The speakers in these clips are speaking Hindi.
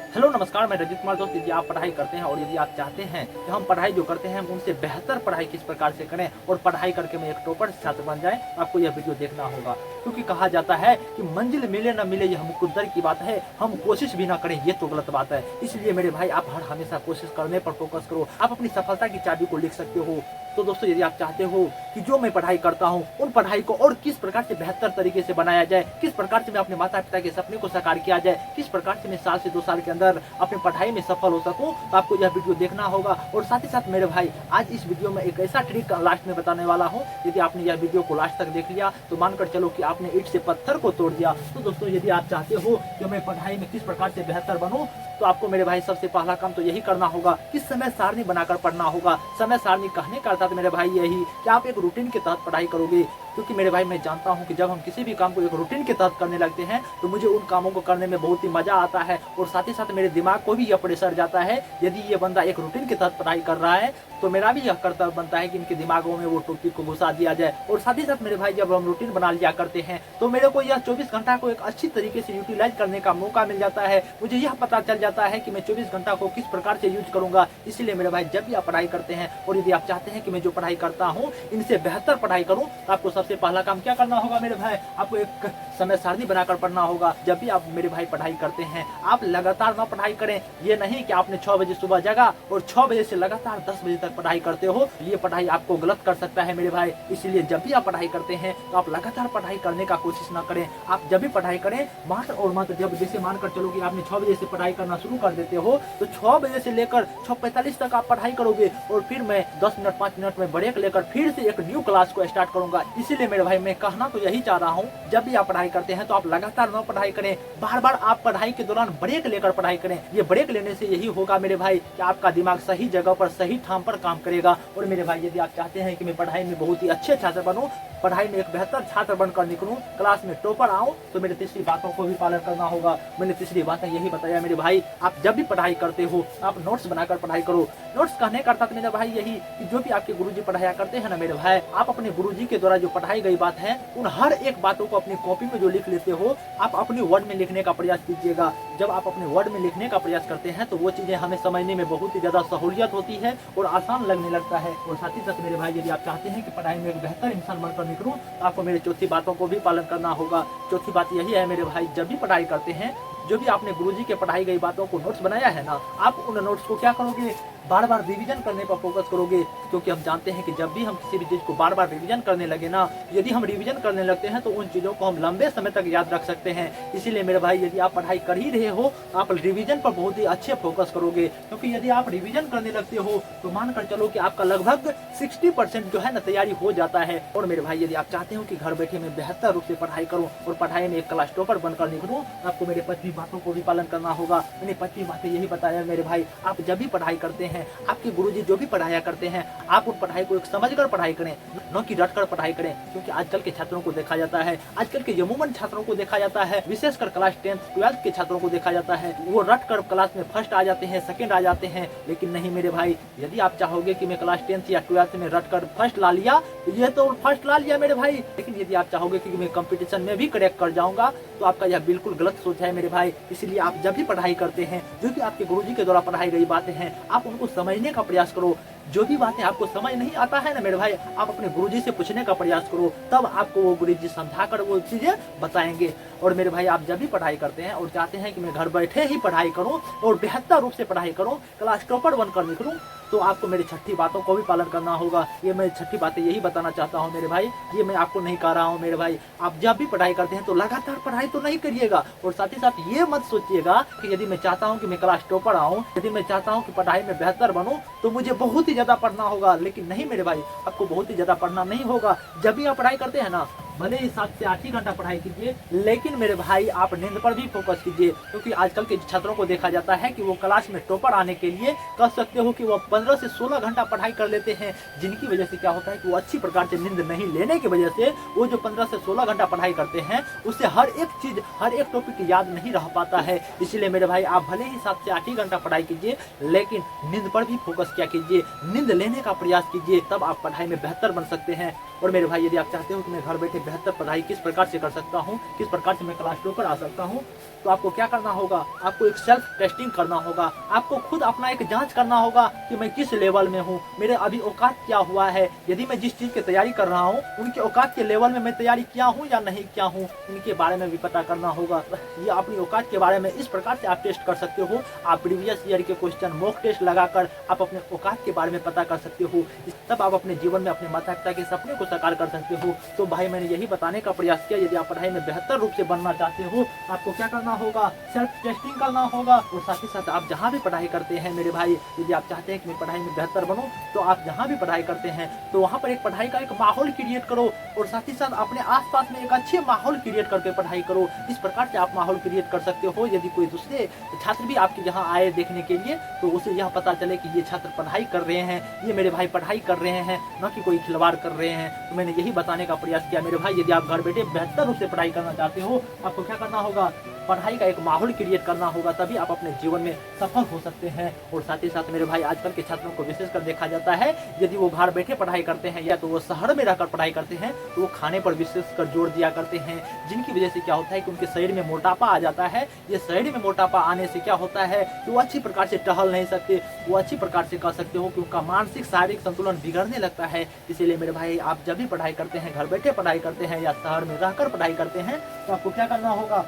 हेलो नमस्कार, मैं रजत कुमार। दोस्त, यदि आप पढ़ाई करते हैं और यदि आप चाहते हैं कि हम पढ़ाई जो करते हैं उनसे बेहतर पढ़ाई किस प्रकार से करें और पढ़ाई करके मैं एक टॉपर छात्र बन जाए, तो आपको यह वीडियो देखना होगा। क्योंकि कहा जाता है कि मंजिल मिले न मिले यह मुकद्दर की बात है, हम कोशिश भी ना करें ये तो गलत बात है। इसलिए मेरे भाई, आप हर हमेशा कोशिश करने पर फोकस करो। आप अपनी सफलता की चाबी को लिख सकते हो। तो दोस्तों, यदि आप चाहते हो कि जो मैं पढ़ाई करता हूँ उन पढ़ाई को और किस प्रकार से बेहतर तरीके से बनाया जाए, किस प्रकार से मैं अपने माता पिता के सपने को साकार किया जाए, किस प्रकार से मैं साल से 2 साल के अंदर अपनी पढ़ाई में सफल हो सकूं, तो आपको यह वीडियो देखना होगा। और साथ ही साथ मेरे भाई, आज इस वीडियो में एक ऐसा ट्रिक लास्ट में बताने वाला हूं, यदि आपने यह वीडियो को लास्ट तक देख लिया तो मानकर चलो कि आपने ईंट से पत्थर को तोड़ दिया। तो दोस्तों, यदि आप चाहते हो कि मैं पढ़ाई में किस प्रकार से बेहतर बनूं, तो आपको मेरे भाई सबसे पहला काम तो यही करना होगा कि समय सारणी बनाकर पढ़ना होगा। समय सारणी कहने का अर्थ मेरे भाई यही कि आप एक रूटीन के तहत पढ़ाई करोगे। क्योंकि मेरे भाई, मैं जानता हूं कि जब हम किसी भी काम को एक रूटीन के तहत करने लगते हैं तो मुझे उन कामों को करने में बहुत ही मजा आता है और साथ ही साथ मेरे दिमाग को भी यह प्रेशर जाता है। यदि ये बंदा एक रूटीन के तहत पढ़ाई कर रहा है तो मेरा भी यह कर्तव्य बनता है कि इनके दिमागों में वो टॉपिक को घुसा दिया जाए। और साथ ही साथ मेरे भाई, जब हम रूटीन बना लिया करते हैं तो मेरे को यह 24 घंटा को एक अच्छी तरीके से यूटिलाइज करने का मौका मिल जाता है। मुझे यह पता चल जाता है कि मैं 24 घंटा को किस प्रकार से यूज करूंगा। इसलिए मेरे भाई, जब भी आप पढ़ाई करते हैं और यदि आप चाहते हैं कि मैं जो पढ़ाई करता हूँ इनसे बेहतर पढ़ाई करूँ, तो आपको सबसे पहला काम क्या करना होगा मेरे भाई, आपको एक समय सारणी बनाकर पढ़ना होगा। जब भी आप मेरे भाई पढ़ाई करते हैं, आप लगातार ना पढ़ाई करें। ये नहीं कि आपने 6 बजे सुबह जगा और 6 बजे से लगातार 10 बजे तक पढ़ाई करते हो, ये पढ़ाई आपको गलत कर सकता है मेरे भाई। इसलिए जब भी आप पढ़ाई करते हैं तो आप लगातार पढ़ाई करने का कोशिश ना करें। आप जब भी पढ़ाई करें, मात्र और मात्र जब, जैसे मानकर चलो कि आपने 6 बजे से पढ़ाई करना शुरू कर देते हो, तो 6 बजे से लेकर 6:45 तक आप पढ़ाई करोगे और फिर मैं 10 मिनट 5 मिनट में ब्रेक लेकर फिर से एक न्यू क्लास को स्टार्ट करूंगा। इसीलिए मेरे भाई, मैं कहना तो यही चाह रहा हूँ, जब भी आप पढ़ाई करते हैं तो आप लगातार न पढ़ाई करें। बार बार आप पढ़ाई के दौरान ब्रेक लेकर पढ़ाई करें। ये ब्रेक लेने से यही होगा मेरे भाई कि आपका दिमाग सही जगह पर, सही ठाम पर काम करेगा। और मेरे भाई, यदि आप चाहते हैं कि मैं पढ़ाई में बहुत ही अच्छे छात्र बनूं, पढ़ाई में एक बेहतर छात्र बनकर निकलूं, क्लास में टॉपर आऊं, तो मेरे तीसरी बातों को भी पालन करना होगा। मैंने तीसरी बात यही बताया मेरे भाई, आप जब भी पढ़ाई करते हो आप नोट्स बनाकर पढ़ाई करो। नोट्स कहने का अर्थ मेरे भाई यही कि जो भी आपके गुरुजी पढ़ाया करते हैं ना मेरे भाई, आप अपने गुरुजी के द्वारा जो पढ़ाई गई बात है उन हर एक बातों को अपनी कॉपी में जो लिख लेते हो, आप अपनी वर्ड में लिखने का प्रयास कीजिएगा। जब आप अपने वर्ड में लिखने का प्रयास करते हैं तो वो चीजें हमें समझने में बहुत ही ज्यादा सहूलियत होती है और आसान लगने लगता है। और साथ ही साथ मेरे भाई, यदि आप चाहते हैं कि पढ़ाई में एक बेहतर इंसान बनकर निकलूं, तो आपको मेरे चौथी बातों को भी पालन करना होगा। चौथी बात यही है मेरे भाई, जब भी पढ़ाई करते हैं, जो भी आपने गुरुजी के पढ़ाई गई बातों को नोट्स बनाया है ना, आप उन नोट्स को क्या करोगे, बार बार रिवीजन करने पर फोकस करोगे। क्योंकि हम जानते हैं कि जब भी हम किसी भी चीज को बार बार रिवीजन करने लगे ना, यदि हम रिवीजन करने लगते हैं तो उन चीजों को हम लंबे समय तक याद रख सकते हैं। इसीलिए मेरे भाई, यदि आप पढ़ाई कर ही रहे हो तो आप रिवीजन पर बहुत ही अच्छे फोकस करोगे। क्योंकि यदि आप रिवीजन करने लगते हो तो मानकर चलो कि आपका लगभग 60% जो है ना तैयारी हो जाता है। और मेरे भाई, यदि आप चाहते हो कि घर बैठे मैं बेहतर रूप से पढ़ाई करूं और पढ़ाई में एक क्लास टॉपर बनकर निकलूं, तो आपको मेरे 5वीं बातों को भी पालन करना होगा। मैंने 5वीं बातें यही बताया मेरे भाई, आप जब भी पढ़ाई करते हैं, आपके गुरुजी जो भी पढ़ाया करते हैं, आप उन पढ़ाई को एक समझकर पढ़ाई करें, न कि रटकर पढ़ाई करें। क्योंकि आजकल के छात्रों को देखा जाता है, आजकल के यमूमन छात्रों को देखा जाता है, विशेषकर क्लास 10th 12th के छात्रों को देखा जाता है, वो रटकर क्लास में फर्स्ट आ जाते हैं, सेकंड आ जाते हैं। लेकिन नहीं मेरे भाई, यदि आप चाहोगे कि मैं क्लास 10th या 12th में रटकर फर्स्ट ला लिया, तो ये तो फर्स्ट ला लिया मेरे भाई। लेकिन यदि आप चाहोगे कि मैं कंपटीशन में भी क्रैक कर जाऊंगा, तो आपका यह बिल्कुल गलत सोच है मेरे भाई। इसलिए आप जब भी पढ़ाई करते हैं, जो भी आपके गुरुजी के द्वारा पढ़ाई गई बातें हैं, आप उनको समझने का प्रयास करो। जो भी बातें आपको समझ नहीं आता है ना मेरे भाई, आप अपने गुरुजी से पूछने का प्रयास करो, तब आपको वो गुरुजी समझाकर वो चीजें बताएंगे। और मेरे भाई, आप जब भी पढ़ाई करते हैं और चाहते हैं कि मैं घर बैठे ही पढ़ाई करूं और बेहतर रूप से पढ़ाई करूं, क्लास टॉपर बनकर निकलूं, तो आपको मेरी 6ठी बातों को भी पालन करना होगा। ये मैं 6ठी बातें यही बताना चाहता हूँ मेरे भाई, ये मैं आपको नहीं कह रहा हूँ मेरे भाई। आप जब भी पढ़ाई करते हैं तो लगातार पढ़ाई तो नहीं करिएगा। और साथ ही साथ ये मत सोचिएगा कि यदि मैं चाहता हूँ कि मैं क्लास टॉपर आऊँ, यदि मैं चाहता हूँ कि पढ़ाई में बेहतर बनूं, तो मुझे बहुत ही ज्यादा पढ़ना होगा। लेकिन नहीं मेरे भाई, आपको बहुत ही ज्यादा पढ़ना नहीं होगा। जब भी आप पढ़ाई करते हैं ना, भले ही 7 से 8 ही घंटा पढ़ाई कीजिए, लेकिन मेरे भाई आप नींद पर भी फोकस कीजिए। क्योंकि आजकल के छात्रों को देखा जाता है कि वो क्लास में टॉपर आने के लिए कह सकते हो कि वो 15 से 16 घंटा पढ़ाई कर लेते हैं, जिनकी वजह से क्या होता है कि वो अच्छी प्रकार से नींद नहीं लेने की वजह से वो जो 15 से 16 घंटा पढ़ाई करते हैं, उससे हर एक चीज, हर एक टॉपिक याद नहीं रह पाता है। इसलिए मेरे भाई, आप भले ही 7 से 8 ही घंटा पढ़ाई कीजिए, लेकिन नींद पर भी फोकस किया कीजिए, नींद लेने का प्रयास कीजिए, तब आप पढ़ाई में बेहतर बन सकते हैं। और मेरे भाई, यदि आप चाहते हो कि मैं घर बैठे बेहतर पढ़ाई किस प्रकार से कर सकता हूँ, किस प्रकार से मैं क्लास टॉपर आ सकता हूँ, तो आपको क्या करना होगा, आपको एक सेल्फ टेस्टिंग करना होगा। आपको खुद अपना एक जांच करना होगा कि मैं किस लेवल में हूँ, मेरे अभी औकात क्या हुआ है। यदि मैं जिस चीज़ की तैयारी कर रहा हूँ उनके औकात के लेवल में मैं तैयारी किया हूँ या नहीं किया हूँ, इनके बारे में भी पता करना होगा। ये अपनी औकात के बारे में इस प्रकार से आप टेस्ट कर सकते हो। आप प्रीवियस ईयर के क्वेश्चन मॉक टेस्ट लगाकर आप अपने औकात के बारे में पता कर सकते हो। तब आप अपने जीवन में अपने माता पिता के सपने को साकार कर सकते हो। तो भाई मैंने यही बताने का प्रयास किया, यदि आप पढ़ाई में बेहतर रूप से बनना चाहते हो, आपको क्या करना होगा, सेल्फ टेस्टिंग करना होगा। और साथ ही साथ आप जहाँ भी पढ़ाई करते हैं मेरे भाई, यदि आप चाहते हैं कि मैं पढ़ाई में बेहतर बनूं, तो आप जहाँ भी पढ़ाई करते हैं तो वहाँ पर एक पढ़ाई का एक माहौल क्रिएट करो और साथ ही साथ अपने आसपास में एक अच्छे माहौल क्रिएट करके पढ़ाई करो। इस प्रकार से आप माहौल क्रिएट कर सकते हो। यदि कोई दूसरे छात्र भी आपके यहाँ आए देखने के लिए तो उसे यह पता चले कि ये छात्र पढ़ाई कर रहे हैं, ये मेरे भाई पढ़ाई कर रहे हैं, न कि कोई खिलवाड़ कर रहे हैं। तो मैंने यही बताने का प्रयास किया मेरे भाई। यदि आप घर बैठे बेहतर रूप से पढ़ाई करना चाहते हो, आपको क्या करना होगा, पढ़ाई का एक माहौल क्रिएट करना होगा, तभी आप अपने जीवन में सफल हो सकते हैं। और साथ ही साथ मेरे भाई आजकल के छात्रों को विशेषकर देखा जाता है, यदि वो घर बैठे पढ़ाई करते हैं या तो वो शहर में रहकर पढ़ाई करते हैं तो वो खाने पर विशेषकर जोर दिया करते हैं, जिनकी वजह से क्या होता है कि उनके शरीर में मोटापा आ जाता है। ये शरीर में मोटापा आने से क्या होता है कि वो अच्छी प्रकार से टहल नहीं सकते, वो अच्छी प्रकार से कह सकते हो कि उनका मानसिक शारीरिक संतुलन बिगड़ने लगता है। इसीलिए मेरे भाई आप जब भी पढ़ाई करते हैं, घर बैठे पढ़ाई करते हैं या शहर में रहकर पढ़ाई करते हैं, तो आपको क्या करना होगा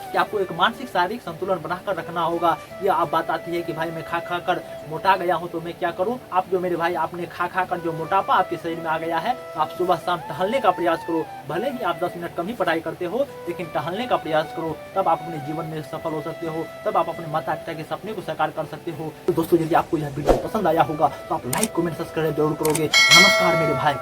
कि आपको एक मानसिक शारीरिक संतुलन बनाकर रखना होगा। ये आप बात आती है कि भाई मैं खा खा कर मोटा गया हूं तो मैं क्या करूं। आप जो मेरे भाई आपने खा खा कर जो मोटापा आपके शरीर में आ गया है, आप सुबह शाम टहलने का प्रयास करो। भले ही आप 10 मिनट कम ही पढ़ाई करते हो, लेकिन टहलने का प्रयास करो, तब आप अपने जीवन में सफल हो सकते हो, तब आप अपने माता पिता के सपने को साकार कर सकते हो। तो दोस्तों यदि आपको यह वीडियो पसंद आया होगा तो आप लाइक कमेंट सब्सक्राइब जरूर करोगे। नमस्कार मेरे भाई।